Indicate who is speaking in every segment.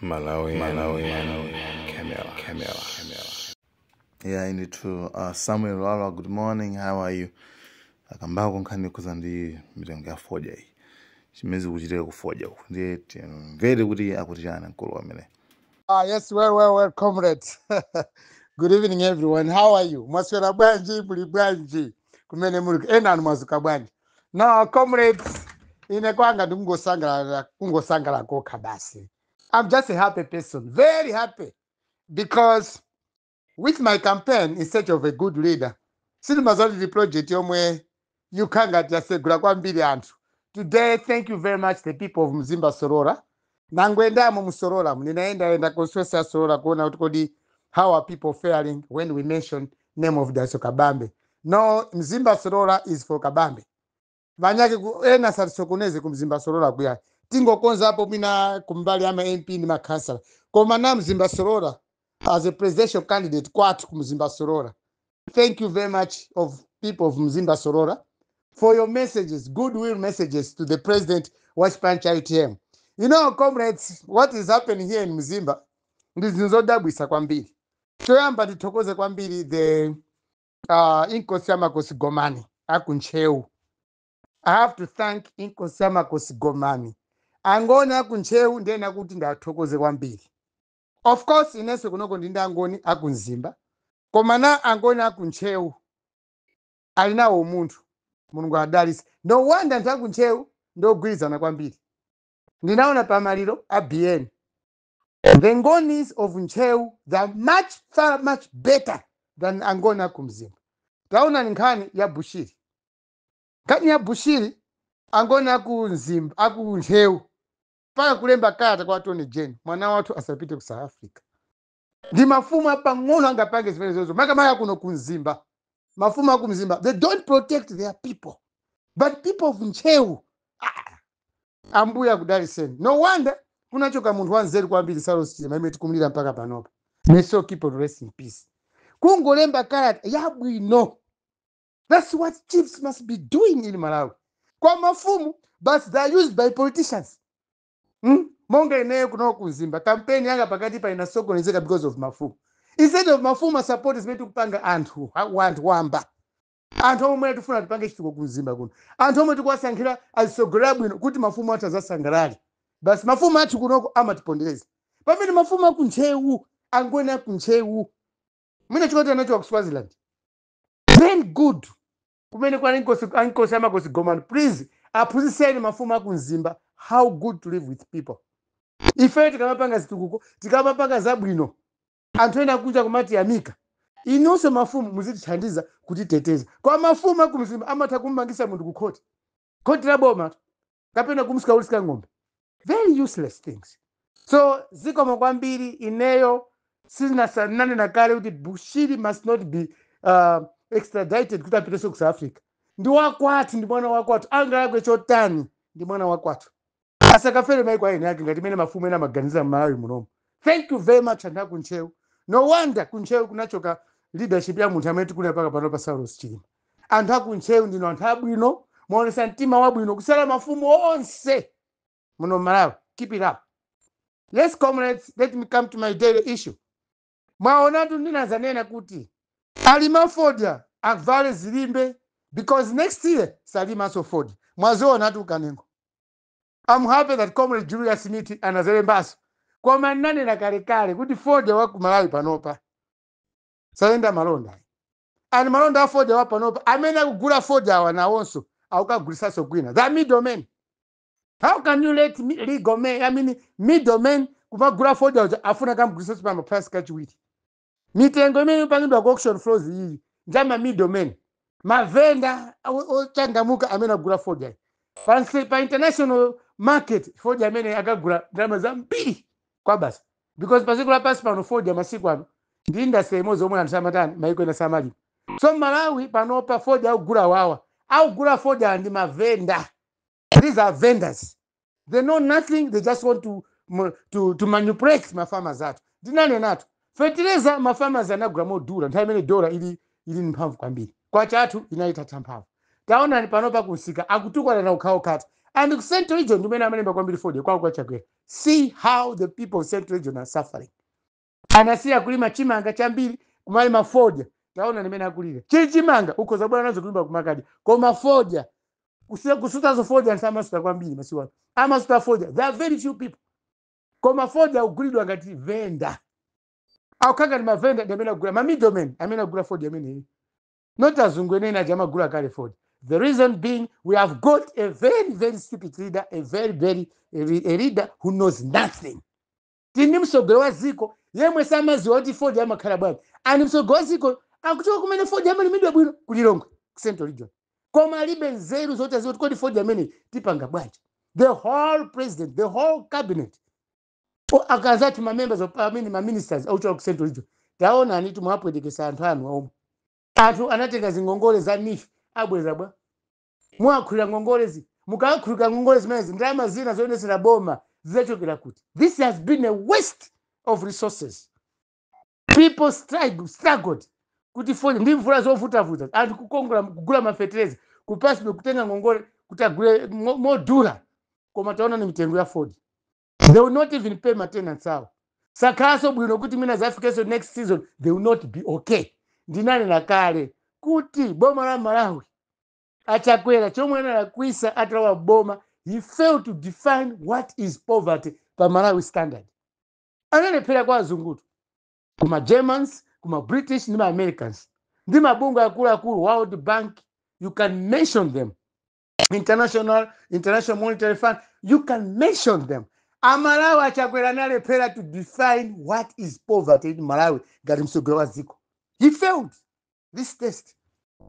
Speaker 1: Malawi, Camera. Yeah, I need to Samuel Lala, good morning, how are you? Akambao konkani kuzandi mirengo ya foja hii. Shimezi kujire kufoja huko. Ndiye very good akutijana nkulu wamene.
Speaker 2: Yes, well, comrades. Good evening, everyone. How are you? Mwaswera bwanji, muli bwanji. Kumene muli ena mwazuka bwanji. Now, comrades, inekwanga kungosangala koka basi. I'm just a happy person, very happy, because with my campaign in search of a good leader, the project yomwe you can't just say kwambiri anthu. Today, thank you very much the people of Mzimba Sorora. Nangwenda mu Sorora, ninaenda constituency ya Sorora kuona kodi how are people faring when we mention name of Daso Kabambe. No, Mzimba Sorora is for Kabambe. Vanyake ena sarisokuneze ku Mzimba Sorora kuya. Tingo konza hapo mina kumbali ama MP ni makansala. Koma na Mzimba Sorora as a presidential candidate kwatu ku Mzimba Sorora. Thank you very much of people of Mzimba Sorora for your messages, goodwill messages to the president Washpancha ITM. You know, comrades, what is happening here in Mzimba? Ndizodabwisa kwambiri. Choyamba ndithokoze kwambiri the Inkosi Amakosi Gomani akuncheu. I have to thank Inkosi Amakosi Gomani. Angoni akuncheu ndena kuti ndathokoze kwambiri. Of course, ineso kunoko ndinda angoni akunzimba. Komana angoni akuncheu. Alinawo umuntu. Mulungu adalise. No wonder ntakuncheu ndogwirizana kwambiri. Ndinaona pamaliro ABN. The Ngonis of Ncheu, they're much better than Angona Kumzimba. Taona nkhani ya Bushiri. Kani ya Bushiri, Angona Kumzimba, Ncheu. Paka kulemba kata kwa Tony Jane, mwana watu asapite ku South Africa. Ndi mafumu hapa ngono angapange zimene zozo. Maka kuno Kumzimba. Mafumu Kumzimba, they don't protect their people. But people of Ncheu, ambuya kudariseni. No wonder, kunachoka muntu wanzeru kwambiri Saros Chilima imeti kumulira mpaka panopa. May so keep on rest in peace. Kungolemba karata yabwino. That's what chiefs must be doing in Malawi. Kwa mafumu, but they're used by politicians. Monga ineyo kuno kuzimba. Campaign yanga pakati pa inasoko nizeka because of mafumu. Instead of mafumu support is meant kupanga anthu wamba. Anthu omwe tufuna tipange chituko kuzimba kuno. Anthu omwe tikuwasankhira azisogolera bwino kuti mafumu atazasangalali. Basi mafumu athu kunoko amatipondereza. Pamene mafumu akunchewu, angwena akunchewu. Mwina chikoti nacho wa Swaziland. Then good. Kumene kwa Inkosi Amakosi Gomani, please, aphunzitseni mafumu akunzimba how good to live with people. Ife tikamapanga zitukuko, tikamapanga zabwino. Anthu ena kunja kumati yamika. Inonso mafumu muzitithandiza kutiteteza. Kwa mafumu akunzimba amatha kummangisa munthu kukhoti. Khoti la boma kapena kumsika ulisika ng'ombe. Very useless things. So, zikomo kwambiri ineyo sina sanane na kale kuti Bushiri must not be extradited kuti apite ku South Africa. Ndi wakwatu, ndi mwana wakwatu. Angalagwe chotani, ndi mwana wakwatu. Asakafere maiko ayene yake ngati mene mafumu ena maganiza Malawi munomu. Thank you very much anda kuncheu. No wonder kuncheu kunachoka leadership ya munthu amene tikune paka pano pa Saros Chilima. Anthu akuncheu ndino anthu abwino, muonesa mtima wabwino kusala mafumu onse. Muno Malawi, keep it up. Let's comrades, let me come to my daily issue. Mwaonatu ndinazanena kuti alima fodya akuvale zilimbe because next year salima so fodya. Mwazoonatu kanengo. I'm happy that comrade Julius Smith anazalembaso. Kwa manane na kale kuti fodya waku Malawi panopa. Saenda malonda. And malonda fodya wa panopa. Amena kugula fodya wanawonso. Aukagurisaso gwina. That middleman. How can you let legal men, middlemen, kumagula fodya afuna kamgurisaso pa price catch with? Mitengo imene upangidwa ku auction floors iyi. Njama middlemen. Mavenda ochangamuka amena kugula fodya. Pa international market fodya amene akagula ndalama zambiri kwa basi. Because pasikula pasi pano fodya masiku ano ndi industry imodzi omwe anthu samatani maiko ena samali. So Malawi panopa fodya akugula wawa. Akugula fodya ndi mavenda. These are vendors. They know nothing. They just want to manipulate my farmers out. Dinane nato. Fertilizer my farmers anagula modula. Nthawi imene dola ili mphamvu kwambiri. Kwa chatu inaita tamphamvu. Taona ni panopa kusika. Akutukwana na ukhawo kati. And the Central Region, ndimene amalemba kwambiri Ford kwa Chakwera. See how the people of Central Region are suffering. Anasiya kulima chimanga chambiri kumalima Ford. Taona ndimene akulira. Chili chimanga ukhoza bwana nazo kulimba kumakadi. Koma Ford kusuta zo Ford ansama suta kwambiri masiwa. Ama suta Ford. There are very few people. Koma Ford ugulidwa ngati vendor. Akukanga ni mavenda ndimene agula. Ma middlemen amene agula Ford amene. Not azungu ena jama gula kale Ford. The reason being, we have got a very, very stupid leader, a leader who knows nothing. Tini msogolo wa ziko, yemwe samazi wati Ford ya makarabani. Ani msogolo wa ziko, akuchoka kumene Ford ya mani midwa bwino, kulilongo, Central Region. Koma libe nzeru zote ziko, tukodi Ford ya mani, tipanga bwaji. The whole president, the whole cabinet, akazati ma members of ma ministers, auchoka Central Region. Taona anitu mwapu edekesa antwanu wa umu. Atu anatenga zingongole za nifi. Abweza bwa mwakhulira ngongolezi mukakhulika ngongolezi mezi ndalama zina zoyendesera boma zachokera kuti. This has been a waste of resources. People struggled kuti Ford ndi mvula zovutavuta anthu kukongola kugula mafetereza kupasibe kutenga ngongole kuti agule modula koma taona ni mitengo ya Ford. They will not even pay maintenance awo. Sakhaso bwino kuti mina zafikeso next season they will not be okay. Ndinani na kale kuti boma la Malawi Achakwera chomwe anakwisa atawa boma, he failed to define what is poverty pa Malawi standard. Analephera kwa azungutu kuma Germans, kuma British ni ma Americans. Ndi mabungu akulu World Bank, you can mention them. International Monetary Fund, you can mention them. Amalawi Achakwera analephera to define what is poverty in Malawi ngati msogolo wa ziko. He failed this test.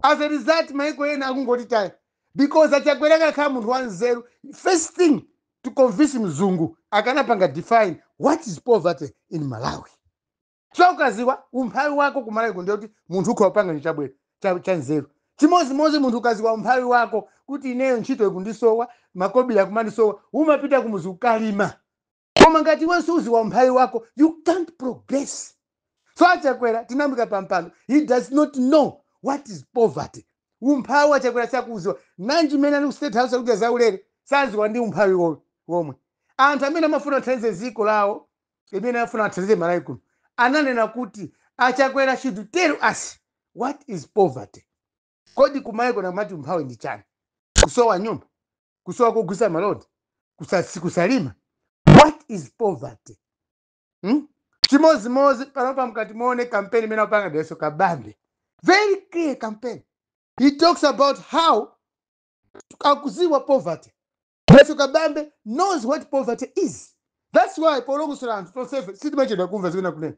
Speaker 2: As a result, maiko ena akungoti tayi. Because Achakwera kama muntu wanzeru, first thing to convince mzungu, akanapanga define what is poverty in Malawi. So ukaziwa, umphawi wako kumalawi kundoti, muntu uko wapanga nchabwera, chanzeru. Chimozi muntu ukaziwa umphawi wako, kuti ineyo nchito ikundisowa, makobila kumandisowa, umapita kumuzu kalima. Koma ngati wensu uziwa umphawi wako, you can't progress. So Achakwera, tinambika pampano, he does not know what is poverty. Umphawi Achakwera chakuziwa. Nanji mena ni State House akuja zaulere. Saziwa ndi umphawi womwe. Anthu amene amafuna athandize ziko lawo, amene amafuna athandize Malawi kuno. Ananena kuti Achakwera should tell us what is poverty. Kodi kumayiko na mati umphawi ndi chani? Kusowa nyumba, kusowa kugwisa malodi, kusalima. What is poverty? Chimozi panopa mkati muone campaign imene apanga Deso Kabambe. Very clear campaign. He talks about how akuziwa poverty. Deso Kabambe knows what poverty is. That's why Polongo Solantu Tosefe sitimachedwa kumva zina kunena.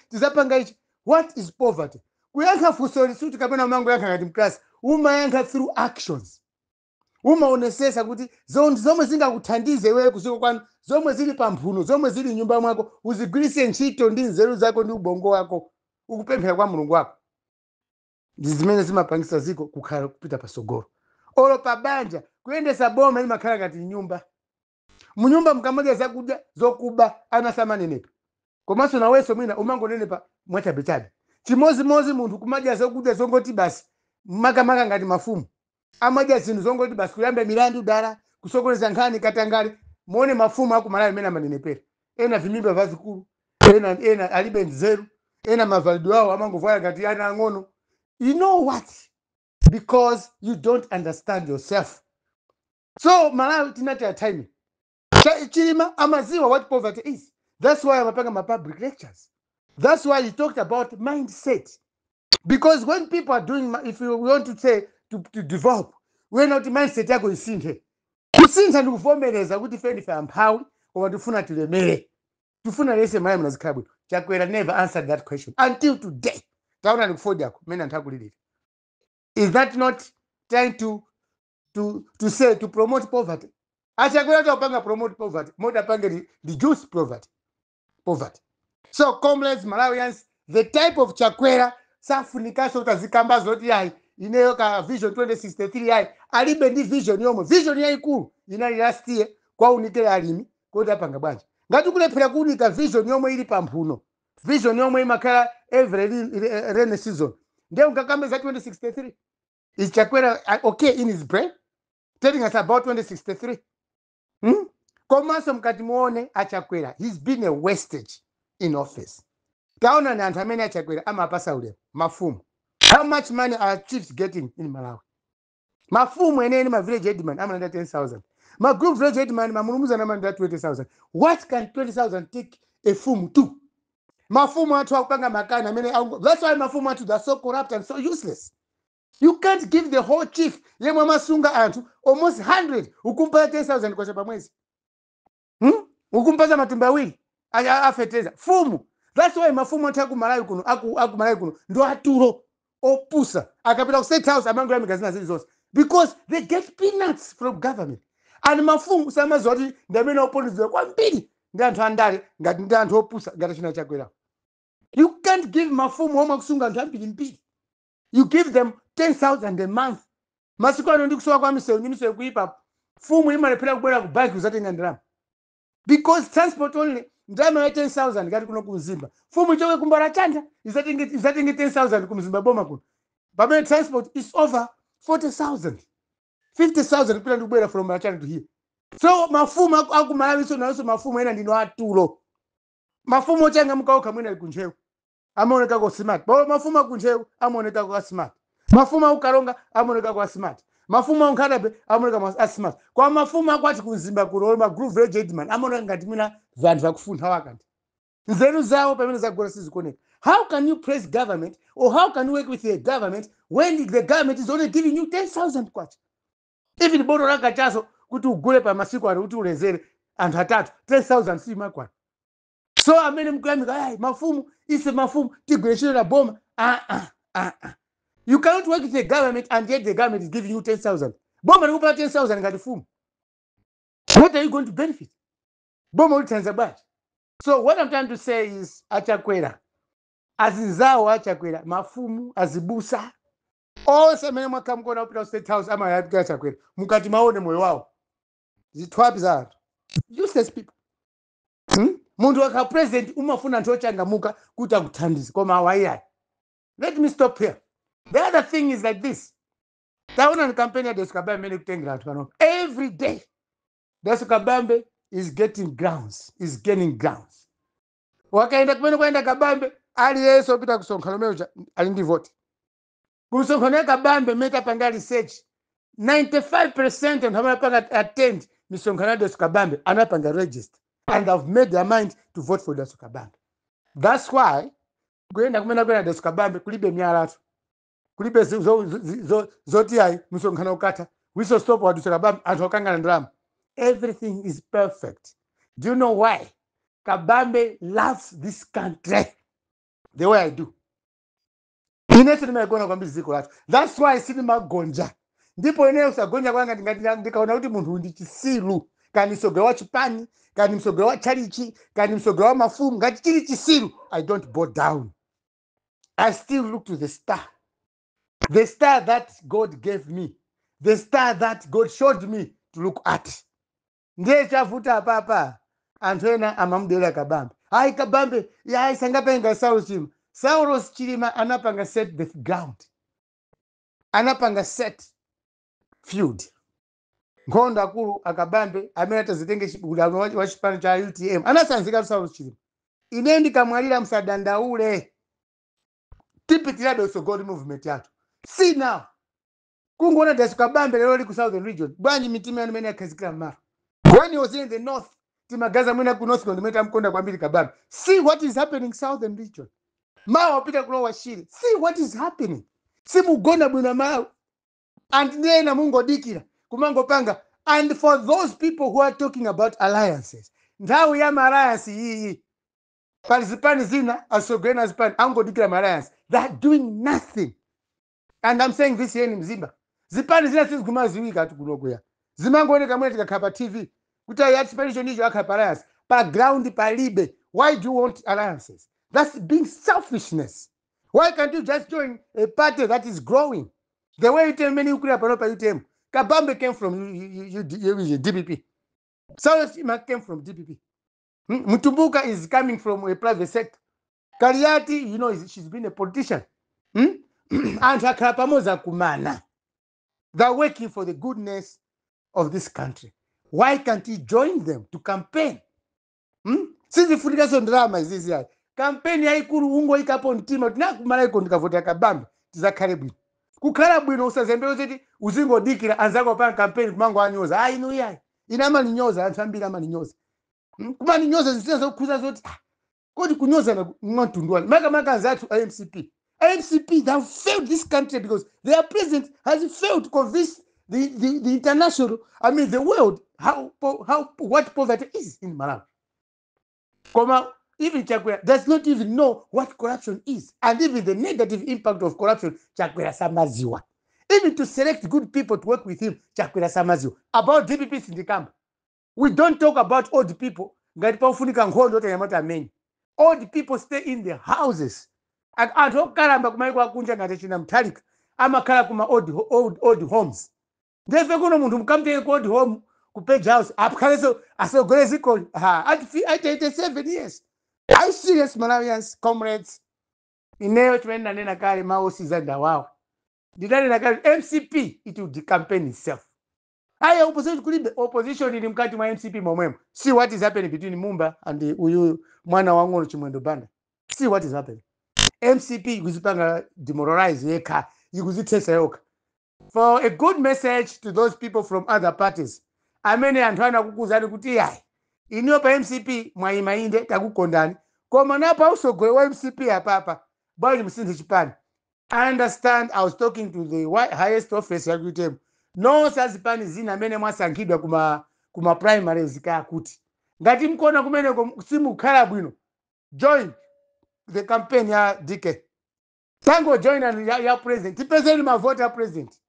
Speaker 2: Tizapanga ichi. What is poverty? Kuyankha fusori suti kapena mango yankha ngati mklasi. Umayankha through actions. Umaonesesa kuti zomwe zingakuthandize wewe kusiko kwanu, zomwe zili pamphuno, zomwe zili nyumba mwako, uzigwirise ntchito ndi nzeru zako ndi ubongo wako, ukupemphera kwa Mulungu wako. Ndizimene zimapangisa ziko kukhala kupita pasogolo. Olo pabanja kuyendesa boma imakhala ngati nyumba. Munyumba mkamadya zakudya zokuba anasamaneneka. Komanso nawenso mwina umangonenepa mwachabechabe. Chimozi muntu kumadya zakudya zongoti basi makamaka ngati mafumu. Amadya zinthu zongoti basi kuyamba milandu dala, kusokoleza nkhani katangale, muone mafumu aku Malawi amene amanenepera. Ena vimimba vazikulu, ena alibe nzeru, ena mavalido awo amangovala ngati ana ang'ono. You know what? Because you don't understand yourself. So Malawi tinati a time. Chilima amaziwa what poverty is. That's why amapanga ma public lectures. That's why he talked about mindset. Because when people are doing, if you want to say to develop, we're not mindset yako isinthe. Kusintha ndikuvomereza kuti fe amphawi koma tufuna tilemere. Tufuna lese Malawi mnazikhabwe. Chakwera never answered that question until today. Taona ndikufodi yako mena ntakulilira. Is that not trying to say to promote poverty? Achakwera topanga promote poverty. Moda panga reduce poverty. So comrades Malawians, the type of Chakwera safunikaso utazikamba zoti yai ineyo ka Vision 2063 yai alibe ndi vision yomwe. Vision yai kulu inali last year kwa unikele alimi kodi apanga bwanji. Ngati kulephera kuunika vision yomwe ili pamphuno. Vision yomwe imakhala every rainy season. Ndiye ungakambe za 2063. Is Chakwera okay in his brain? telling us about 2063. Komanso mkati muone Achakwera, he's been a wastage in office. Taona ni anthu amene Achakwera amapasa ulemu mafumu. How much money are chiefs getting in Malawi? Mafumu eneni ma village headman amananda 10,000. Ma group village headman mamulumuza namananda 20,000. What can 20,000 take a fumu to? Mafumu atu akupanga makana amene that's why mafumu atu they're so corrupt and so useless. You can't give the whole chief yemwe masunga antu almost 100 ukumpata 10,000 kwa chapa mwezi. Ukumpaza matumba awiri afeteza fumu. That's why mafumu atu akumalawi kuno akumalawi kuno ndo aturo opusa akapita ku state house amangula mikazina zilizonse because they get peanuts from government. And mafumu samazoti ndamene oponiziwa kwambiri ndi anthu andale ngati ndi anthu opusa ngati china Chakwera. You can't give mafumu omwe kusunga anthu ambiri mbiri. You give them 10,000 a month. Masiku ano ndi kusowa kwa misewu kuipa fumu imalephera kubwera ku banki uzatenga ndalama. Because transport only ndalama ya 10,000 ngati kuno kumzimba. Fumu ichoke kumbala chanda izatenge 10,000 kumzimba boma kuno. Pamene transport is over 40,000. 50,000 pita ndikubwera from Machana to here. So mafumu akumalawi so naso mafumu ena ndino atulo. Mafumu ochanga mkaoka mwina likunjewu. Amoneka kwa smart. Bawo mafumu akunjewu amoneka kwa smart. Mafumu ukaronga amoneka kwa smart. Mafumu unkadabe amoneka kwa smart. Kwa mafumu akwati kunzimba kuno ma group village headman amoneka ngati mina vantu vakufunda wakati. Nzeru zawo pamene zagora sizikoneka. How can you praise government or how can you work with the government when the government is only giving you 10,000 kwacha? Even bono laka chaso kuti ugule pa masiku ano kuti ulezere anthu atatu 10,000 si makwana. So amene mkuyamika ayi mafumu ise mafumu tigwire chino la boma. You cannot work with the government and yet the government is giving you 10,000. Boma likupa 10,000 ngati fumu. What are you going to benefit? Boma ulitanza bwachi. So what I'm trying to say is Achakwera. Azinzawo Achakwera mafumu azibusa. Ose mene mwakamkona upita state house ama yapika Achakwera. Mukati maone moyo wao. Zitwapi za anthu. Useless people. Mundu waka president umafuna anthu ochangamuka kuti akuthandize koma awaiyayi. Let me stop here. The other thing is like this. Taona ni campaign ya Desu Kabambe mene kutengera anthu pano. Every day Desu Kabambe is getting grounds, is gaining grounds. Wakaenda kumene kwaenda Kabambe ali yeso opita kusonkhano meja ali ndi vote. Kusonkhano ya Kabambe meta panga research 95% anthu amapanga attend misonkhano ya Desu Kabambe anapanga register and have made their mind to vote for Desu Kabambe. That's why kuenda kumene kwenda Desu Kabambe kulibe myalatu. Kulibe zoti ayi misonkhano ukata. We so stop wa Desu Kabambe anthu okangana ndalama. Everything is perfect. Do you know why? Kabambe loves this country the way I do. Ineso nimegona kwambiri ziko latu. That's why sini magonja. Ndipo ineyo sagonja kwanga ndikaona kuti munthu ndi chisilu. Kani msogolo wa chipani, kani msogolo wa chalichi, kani msogolo wa mafumu, ngati chili chisilu. I don't bow down. I still look to the star. The star that God gave me. The star that God showed me to look at. Ndiye chavuta papa. Anthu ena amamudela Kabambe. Hayi Kabambe, ya sangapenga Saulos Chilima. Saulos Chilima anapanga set the ground. Anapanga set field. Nkhondo akulu akabambe amene atazitenge chibulano wa chipani cha UTM. Anasanzika Saulos Chilima. Ine ndikamwalira msadandaule. Tipitirabe usogoli movement yatu. See now. Kungoona Desu Kabambe lero ku Southern region. Bwanji mitima yanu mene yakazikira mara. When he was in the north, timagaza mwina ku north ndimeta mkonda kwambiri Kabambe. See what is happening Southern region. Mawa pita kulo washiri. See what is happening. Si mugona bwina mawa. And nena mungo dikira. Kumango panga. And for those people who are talking about alliances. Ndawu ya alliance hii. Participant zina asogena zipani. Ango dikira alliance. They're doing nothing. And I'm saying this here in Mzimba. Zipani zina sisi kumaziwika atu kunogo ya. Zimangooneka mwene tikakapa TV. Kuta ya expedition hiyo akapa alliance. Pa ground pa libe. Why do you want alliances? That's being selfishness. Why can't you just join a party that is growing? The way UTM many ukura panopa UTM. Kabambe came from DPP. Saulos Chilima came from DPP. Mutumbuka is coming from a private sector. Kariati, you know, she's been a politician. And Hakarapamoza Kumana. They're working for the goodness of this country. Why can't he join them to campaign? Sizifunika so drama izizi yayi. Campaign yaikulu ungo ikapo mtima tinakumala iko ndikavota kabambi tizakhale bwino. Kukhala bwino usazembera kuti uzingodikira anzako pa campaign kumango anyoza. Ah ino yayi. Inama ninyoza anthu ambiri amaninyoza. Kuma ninyoza zisina zokhuza zoti kodi kunyoza na mwantundwani. Maka anzathu MCP. MCP, they have failed this country because their president has failed to convince the international, I mean the world, what poverty is in Malawi. Even Chakwera does not even know what corruption is, and even the negative impact of corruption, Chakwera samaziwa. Even to select good people to work with him, Chakwera samaziwa. About DPPs in the camp, we don't talk about old people. Old people stay in their houses. And anthu okalamba kumaiko akunja ngati china mtalika amakhala kuma old homes. Ndefe kuno munthu mukamtenge ku old home ku page house aphaleso asogolezi ko at 87 years. Are you serious, Malawians, comrades? Ineyo chimene nena kale maosiza ndawawo. Ndinanena kale MCP it will campaign itself. Aya opposition ili mkati mwa MCP momwemo. See what is happening between Mumba and uyu mwana wang'ono Chimwendo Banda. See what is happening. MCP ikuzipanga demoralize yeka, ikuzitesa yoka. For a good message to those people from other parties. Amene antwana kukuzani kuti yayi. Iniyo pa MCP mwayimainde takukondani. Koma napa usogole wa MCP hapa. Bali msinzi chipani. I understand I was talking to the highest office ya QTM. No sazipani zina amene mwasankhidwa kuma primaries zikaya kuti. Ngati mkona kumene simu khala bwino. Join the campaign ya DK. Tango join ya president. Tipezeni mavota ya president.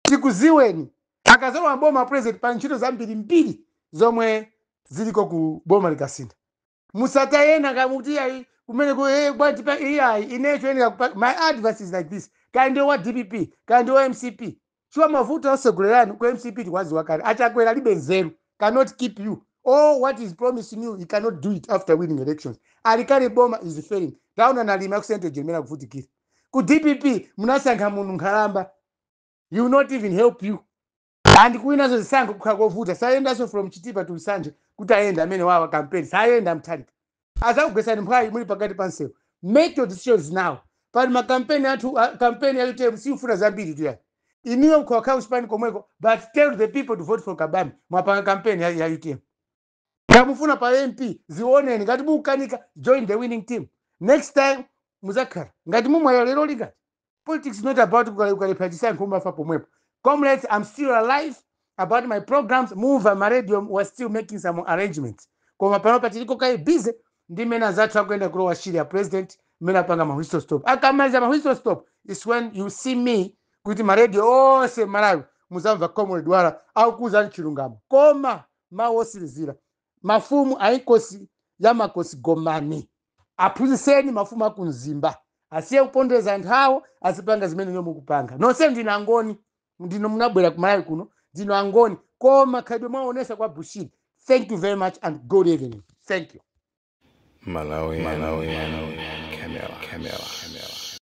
Speaker 2: Tikuziweni. Akazowa mboma president pa ntchito zambiri mbiri zomwe ziliko ku boma likasinda. Musatayena kamuti ya kumene kwa inecho my advice is like this. Kandi wa DPP, kandi wa MCP. Chua mavuta osegulelani ku MCP tikwazi wakati. Achakwera libe nzeru. Cannot keep you. Oh, what is promising you, he cannot do it after winning elections. Alikari boma is failing. Tauna na lima kusente jemena kufutikira. Ku DPP, munasanka munu nkalamba. He will not even help you. And kuinazo zisango kukagovuta. Sayenda so from Chitipa to Sanje. Kutaenda amene wawa campaign. Sayenda mtalika. Asa kugesa ni mkwai mwini pakati panseo. Make your decisions now. Pali makampeni atu, campaign ya UTM, si ufuna zambiri tu ya. Iniyo kwa kausi pani komweko, but tell the people to vote for Kabambi. Mwapanga campaign ya UTM. Kamufuna pa MP, zione, ngati mukanika, join the winning team. Next time, muzakara. Ngati mumwa lero liga. Politics is not about ukalipajisa nkumba fapo mwepo. Comrades, I'm still alive. About my programs, Move and Maradium was still making some arrangements. Kwa mapanopa tiliko kai busy, ndi mena zatu kwenda kurowa shiri ya president, mena panga mahuisto stop. Akamaliza mahuisto stop is when you see me kuti Maradio se Malawi muzamva Comrade Dwala au kuza nchilungamo. Koma maosirizira. Mafumu aikosi yamakosi gomani. Apuziseni mafumu akunzimba. Asiye upondeza nthawo asipanga zimene nyomu kupanga. Nonse ndina angoni, ndino munabwera kumalawi kuno, ndino angoni. Koma khadwe mwaonesa kwa Bushiri. Thank you very much and good evening. Thank you.
Speaker 1: Malawi, Camera.